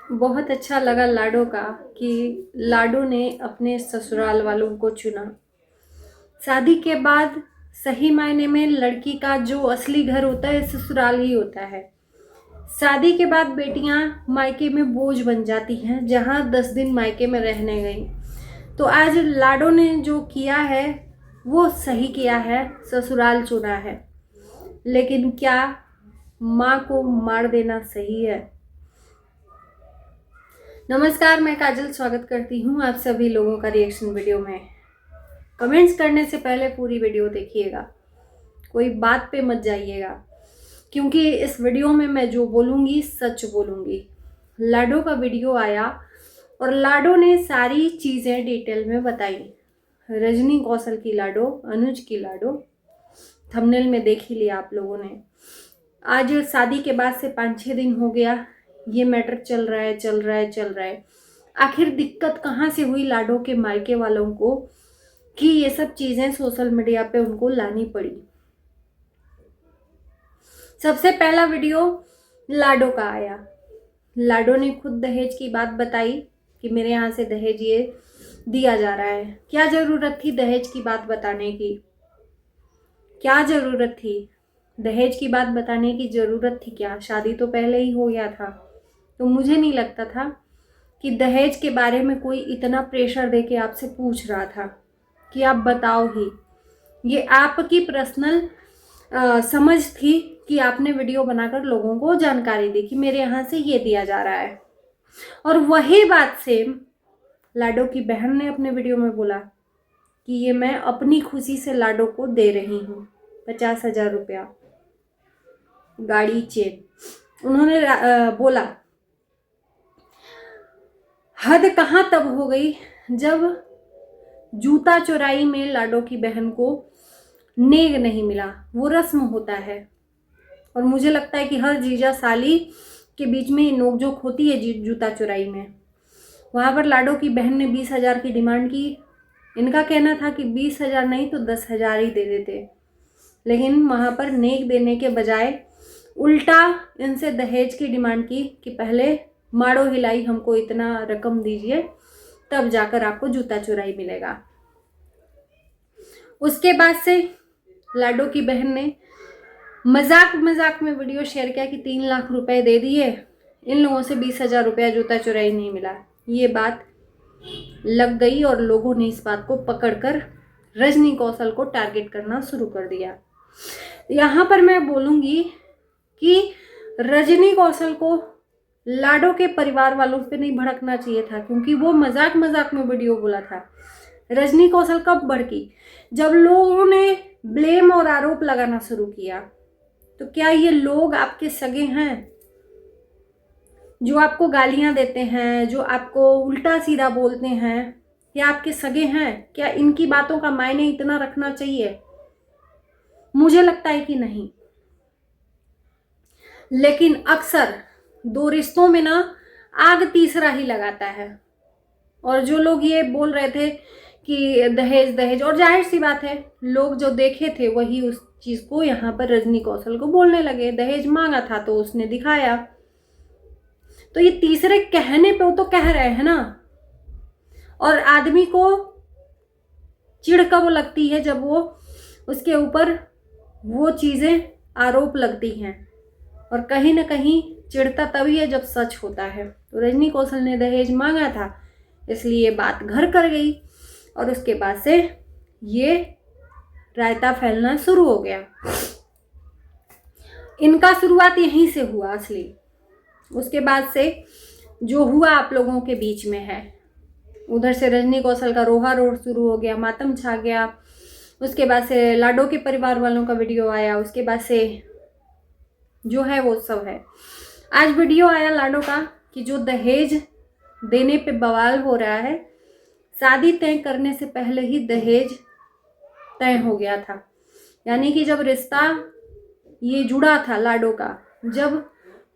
बहुत अच्छा लगा लाडो का कि लाडो ने अपने ससुराल वालों को चुना। शादी के बाद सही मायने में लड़की का जो असली घर होता है ससुराल ही होता है। शादी के बाद बेटियां मायके में बोझ बन जाती हैं, जहां 10 दिन मायके में रहने गई। तो आज लाडो ने जो किया है वो सही किया है, ससुराल चुना है। लेकिन क्या माँ को मार देना सही है? नमस्कार, मैं काजल स्वागत करती हूँ आप सभी लोगों का रिएक्शन वीडियो में। कमेंट्स करने से पहले पूरी वीडियो देखिएगा, कोई बात पे मत जाइएगा, क्योंकि इस वीडियो में मैं जो बोलूँगी सच बोलूँगी। लाडो का वीडियो आया और लाडो ने सारी चीज़ें डिटेल में बताई। रजनी कौशल की लाडो, अनुज की लाडो, थंबनेल में देख ही लिया आप लोगों ने। आज शादी के बाद से 5-6 दिन हो गया, ये मैटर चल रहा है। आखिर दिक्कत कहाँ से हुई लाडो के मायके वालों को कि ये सब चीज़ें सोशल मीडिया पे उनको लानी पड़ी? सबसे पहला वीडियो लाडो का आया। लाडो ने खुद दहेज की बात बताई कि मेरे यहाँ से दहेज ये दिया जा रहा है। क्या ज़रूरत थी दहेज की बात बताने की? क्या ज़रूरत थी? दहेज की बात बताने की ज़रूरत थी क्या? शादी तो पहले ही हो गया था। तो मुझे नहीं लगता था कि दहेज के बारे में कोई इतना प्रेशर दे के आपसे पूछ रहा था कि आप बताओ ही। ये आपकी पर्सनल समझ थी कि आपने वीडियो बनाकर लोगों को जानकारी दी कि मेरे यहाँ से ये दिया जा रहा है। और वही बात सेम लाडो की बहन ने अपने वीडियो में बोला कि ये मैं अपनी खुशी से लाडो को दे रही हूँ 50,000 रुपया, गाड़ी, चेन। उन्होंने बोला। हद कहाँ तब हो गई जब जूता चोराई में लाडो की बहन को नेग नहीं मिला। वो रस्म होता है और मुझे लगता है कि हर जीजा साली के बीच में नोकझोंक होती है जूता चोराई में। वहाँ पर लाडो की बहन ने 20,000 की डिमांड की। इनका कहना था कि 20,000 नहीं तो 10,000 ही दे देते, लेकिन वहाँ पर नेक देने के बजाय उल्टा इनसे दहेज की डिमांड की कि पहले माड़ो हिलाई, हमको इतना रकम दीजिए, तब जाकर आपको जूता चुराई मिलेगा। उसके बाद से लाडो की बहन ने मजाक मजाक में वीडियो शेयर किया कि 3 लाख रुपए दे दिए, इन लोगों से 20,000 रुपया जूता चुराई नहीं मिला। ये बात लग गई और लोगों ने इस बात को पकड़कर रजनी कौशल को टारगेट करना शुरू कर दिया। यहाँ पर मैं बोलूँगी कि रजनी कौशल को लाडो के परिवार वालों पे नहीं भड़कना चाहिए था, क्योंकि वो मजाक मजाक में वीडियो बोला था। रजनी कौशल कब भड़की? जब लोगों ने ब्लेम और आरोप लगाना शुरू किया। तो क्या ये लोग आपके सगे हैं जो आपको गालियां देते हैं, जो आपको उल्टा सीधा बोलते हैं? या आपके सगे हैं? क्या इनकी बातों का मायने इतना रखना चाहिए? मुझे लगता है कि नहीं। लेकिन अक्सर दो रिश्तों में ना आग तीसरा ही लगाता है। और जो लोग ये बोल रहे थे कि दहेज दहेज, और जाहिर सी बात है लोग जो देखे थे वही उस चीज को यहाँ पर रजनी कौशल को बोलने लगे। दहेज मांगा था तो उसने दिखाया। तो ये तीसरे कहने पे वो तो कह रहे हैं ना। और आदमी को चिढ़ कब लगती है? जब वो उसके ऊपर वो चीजें आरोप लगती हैं। और कहीं ना कहीं चिढ़ता तभी है जब सच होता है। तो रजनी कौशल ने दहेज मांगा था, इसलिए बात घर कर गई और उसके बाद से ये रायता फैलना शुरू हो गया। इनका शुरुआत यहीं से हुआ असली। उसके बाद से जो हुआ आप लोगों के बीच में है, उधर से रजनी कौशल का रोहा रोड शुरू हो गया, मातम छा गया। उसके बाद से लाडो के परिवार वालों का वीडियो आया। उसके बाद से जो है वो सब है। आज वीडियो आया लाडो का कि जो दहेज देने पे बवाल हो रहा है, शादी तय करने से पहले ही दहेज तय हो गया था। यानी कि जब रिश्ता ये जुड़ा था लाडो का, जब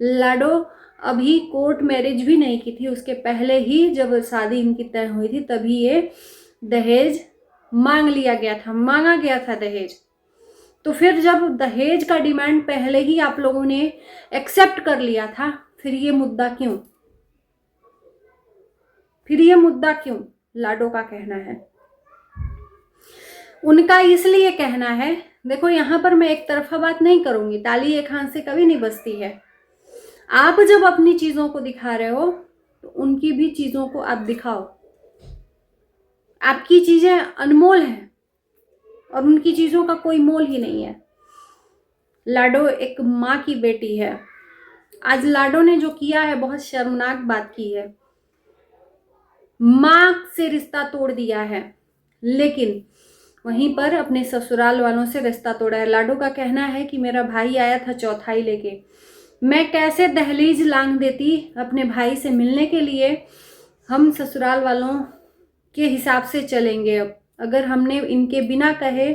लाडो अभी कोर्ट मैरिज भी नहीं की थी, उसके पहले ही जब शादी इनकी तय हुई थी, तभी ये दहेज मांग लिया गया था, मांगा गया था दहेज। तो फिर जब दहेज का डिमांड पहले ही आप लोगों ने एक्सेप्ट कर लिया था, फिर ये मुद्दा क्यों? फिर ये मुद्दा क्यों? लाडो का कहना है, उनका इसलिए कहना है, देखो यहाँ पर मैं एक तरफा बात नहीं करूंगी, ताली एक हाथ से कभी नहीं बजती है। आप जब अपनी चीजों को दिखा रहे हो तो उनकी भी चीजों को आप दिखाओ। आपकी चीजें अनमोल हैं और उनकी चीजों का कोई मोल ही नहीं है। लाडो एक माँ की बेटी है। आज लाडो ने जो किया है बहुत शर्मनाक बात की है। माँ से रिश्ता तोड़ दिया है, लेकिन वहीं पर अपने ससुराल वालों से रिश्ता तोड़ा है। लाडो का कहना है कि मेरा भाई आया था चौथाई लेके, मैं कैसे दहलीज लांघ देती अपने भाई से मिलने के लिए। हम ससुराल वालों के हिसाब से चलेंगे। अब अगर हमने इनके बिना कहे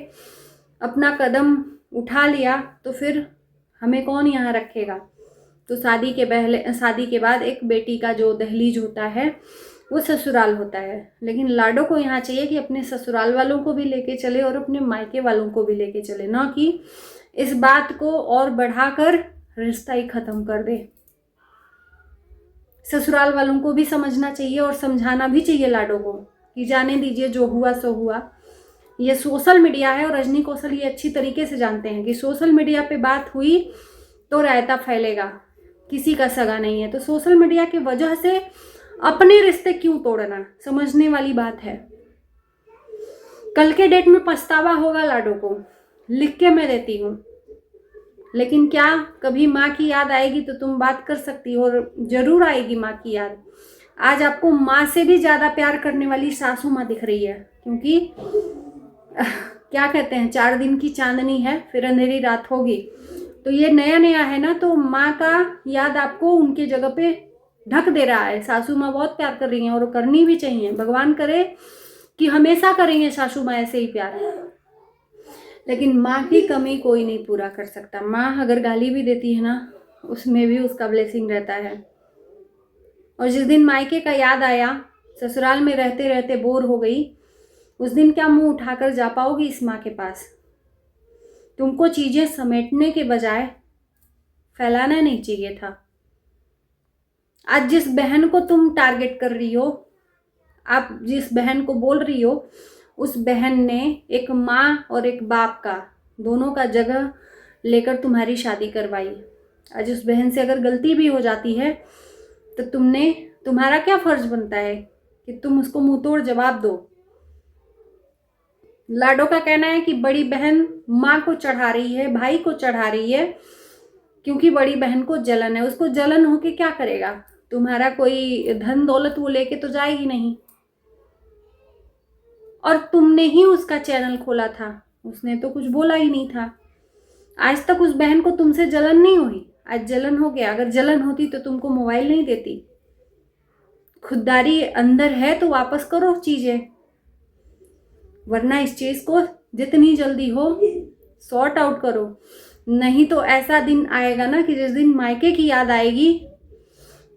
अपना कदम उठा लिया तो फिर हमें कौन यहाँ रखेगा। तो शादी के बाद एक बेटी का जो दहलीज होता है वो ससुराल होता है, लेकिन लाडो को यहाँ चाहिए कि अपने ससुराल वालों को भी लेके चले और अपने मायके वालों को भी लेके चले, ना कि इस बात को और बढ़ाकर रिश्ता ही खत्म कर दे। ससुराल वालों को भी समझना चाहिए और समझाना भी चाहिए लाडो को कि जाने दीजिए, जो हुआ सो हुआ। ये सोशल मीडिया है और रजनी कौशल ये अच्छी तरीके से जानते हैं कि सोशल मीडिया पे बात हुई तो रायता फैलेगा, किसी का सगा नहीं है। तो सोशल मीडिया की वजह से अपने रिश्ते क्यों तोड़ना, समझने वाली बात है। कल के डेट में पछतावा होगा लाडो को, लिख के मैं देती हूँ। लेकिन क्या कभी माँ की याद आएगी तो तुम बात कर सकती हो, और जरूर आएगी माँ की याद। आज आपको माँ से भी ज़्यादा प्यार करने वाली सासू माँ दिख रही है, क्योंकि क्या कहते हैं, 4 दिन की चांदनी है फिर अंधेरी रात होगी। तो ये नया नया है ना, तो माँ का याद आपको उनके जगह पे ढक दे रहा है। सासू माँ बहुत प्यार कर रही हैं और करनी भी चाहिए। भगवान करे कि हमेशा करेंगे सासू माँ ऐसे ही प्यार, लेकिन माँ की कमी कोई नहीं पूरा कर सकता। माँ अगर गाली भी देती है ना, उसमें भी उसका ब्लेसिंग रहता है। और जिस दिन मायके का याद आया, ससुराल में रहते रहते बोर हो गई, उस दिन क्या मुंह उठाकर जा पाओगी इस माँ के पास? तुमको चीज़ें समेटने के बजाय फैलाना नहीं चाहिए था। आज जिस बहन को तुम टारगेट कर रही हो, आप जिस बहन को बोल रही हो, उस बहन ने एक माँ और एक बाप का, दोनों का जगह लेकर तुम्हारी शादी करवाई। आज उस बहन से अगर गलती भी हो जाती है तो तुम्हारा क्या फर्ज बनता है कि तुम उसको मुंह तोड़ जवाब दो। लाडो का कहना है कि बड़ी बहन माँ को चढ़ा रही है, भाई को चढ़ा रही है, क्योंकि बड़ी बहन को जलन है। उसको जलन होके क्या करेगा? तुम्हारा कोई धन दौलत वो लेके तो जाएगी नहीं। और तुमने ही उसका चैनल खोला था, उसने तो कुछ बोला ही नहीं था। आज तक उस बहन को तुमसे जलन नहीं हुई, आज जलन हो गया। अगर जलन होती तो तुमको मोबाइल नहीं देती। खुददारी अंदर है तो वापस करो चीजें, वरना इस चीज को जितनी जल्दी हो सॉर्ट आउट करो। नहीं तो ऐसा दिन आएगा ना कि जिस दिन मायके की याद आएगी,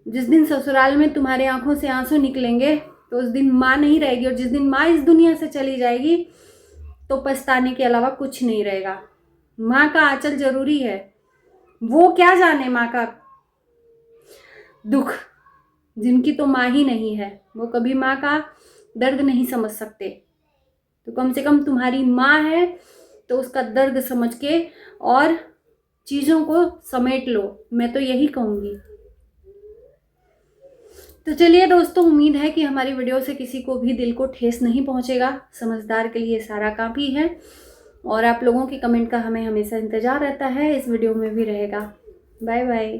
जिस दिन ससुराल में तुम्हारे आंखों से आंसू निकलेंगे, तो उस दिन माँ नहीं रहेगी। और जिस दिन माँ इस दुनिया से चली जाएगी तो पछताने के अलावा कुछ नहीं रहेगा। माँ का आंचल जरूरी है। वो क्या जाने माँ का दुख, जिनकी तो माँ ही नहीं है, वो कभी माँ का दर्द नहीं समझ सकते। तो कम से कम तुम्हारी माँ है तो उसका दर्द समझ के और चीज़ों को समेट लो, मैं तो यही कहूँगी। तो चलिए दोस्तों, उम्मीद है कि हमारी वीडियो से किसी को भी दिल को ठेस नहीं पहुँचेगा। समझदार के लिए सारा काफ़ी है। और आप लोगों के कमेंट का हमें हमेशा इंतज़ार रहता है, इस वीडियो में भी रहेगा। Bye bye.